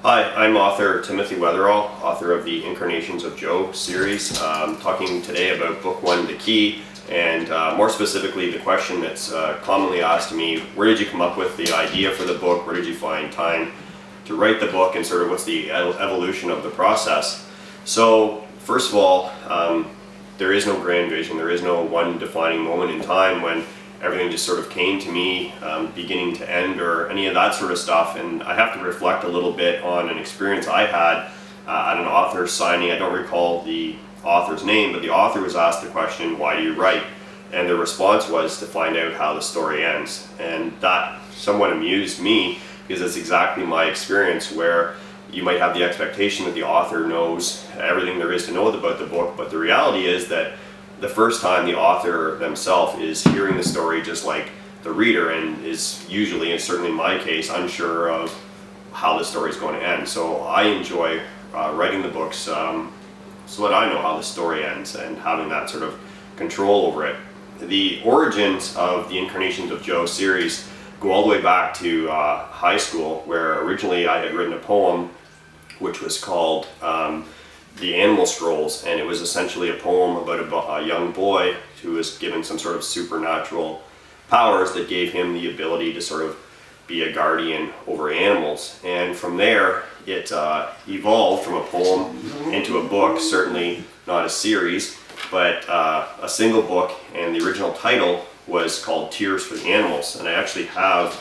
Hi, I'm author Timothy Weatherall, author of the Incarnations of Joe series. Talking today about book one, The Key, and more specifically the question that's commonly asked to me: where did you come up with the idea for the book? Where did you find time to write the book, and sort of what's the evolution of the process? So first of all, there is no grand vision. There is no one defining moment in time when everything just sort of came to me, beginning to end, or any of that sort of stuff. And I have to reflect a little bit on an experience I had at an author's signing. I don't recall the author's name, but the author was asked the question, "Why do you write?" And the response was to find out how the story ends. And that somewhat amused me, because it's exactly my experience, where you might have the expectation that the author knows everything there is to know about the book, but the reality is that the first time the author themselves is hearing the story just like the reader, and is usually, and certainly in my case, unsure of how the story is going to end. So I enjoy writing the books so that I know how the story ends and having that sort of control over it. The origins of the Incarnations of Joe series go all the way back to high school, where originally I had written a poem which was called The Animal Scrolls, and it was essentially a poem about a young boy who was given some sort of supernatural powers that gave him the ability to sort of be a guardian over animals. And from there it evolved from a poem into a book, certainly not a series, but a single book, and the original title was called Tears for the Animals. And I actually have,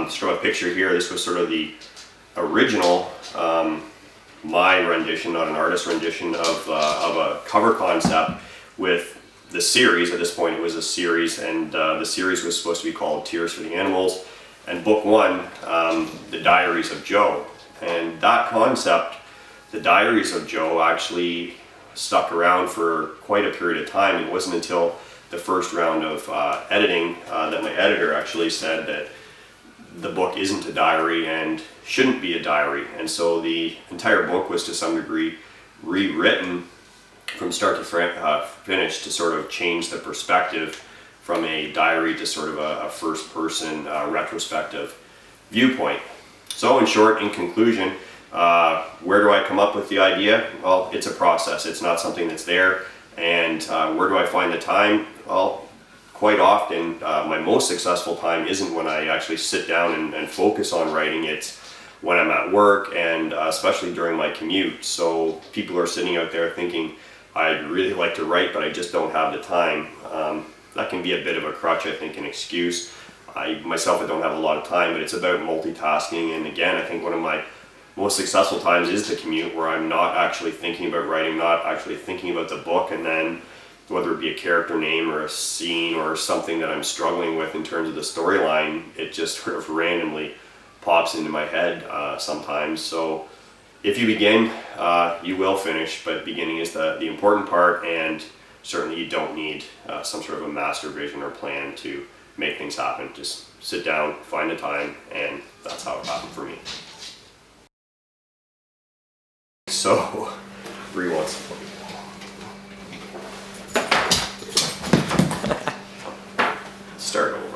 just from a picture here, this was sort of the original my rendition, not an artist rendition, of a cover concept with the series. At this point it was a series, and the series was supposed to be called Tears for the Animals, and book one, The Diaries of Joe. And that concept, The Diaries of Joe, actually stuck around for quite a period of time. It wasn't until the first round of editing that my editor actually said that the book isn't a diary and shouldn't be a diary. And so the entire book was to some degree rewritten from start to finish to sort of change the perspective from a diary to sort of a first person retrospective viewpoint. So in short, in conclusion, where do I come up with the idea? Well, it's a process. It's not something that's there. And where do I find the time? Well, quite often my most successful time isn't when I actually sit down and focus on writing. It's when I'm at work, and especially during my commute. So people are sitting out there thinking, I'd really like to write, but I just don't have the time. That can be a bit of a crutch, I think, an excuse. I don't have a lot of time, but it's about multitasking. And again, I think one of my most successful times is the commute, where I'm not actually thinking about writing, not actually thinking about the book, and then whether it be a character name or a scene or something that I'm struggling with in terms of the storyline, it just sort of randomly pops into my head sometimes. So if you begin, you will finish, but beginning is the important part, and certainly you don't need some sort of a master vision or plan to make things happen. Just sit down, find the time, and that's how it happened for me. So, once. Start over.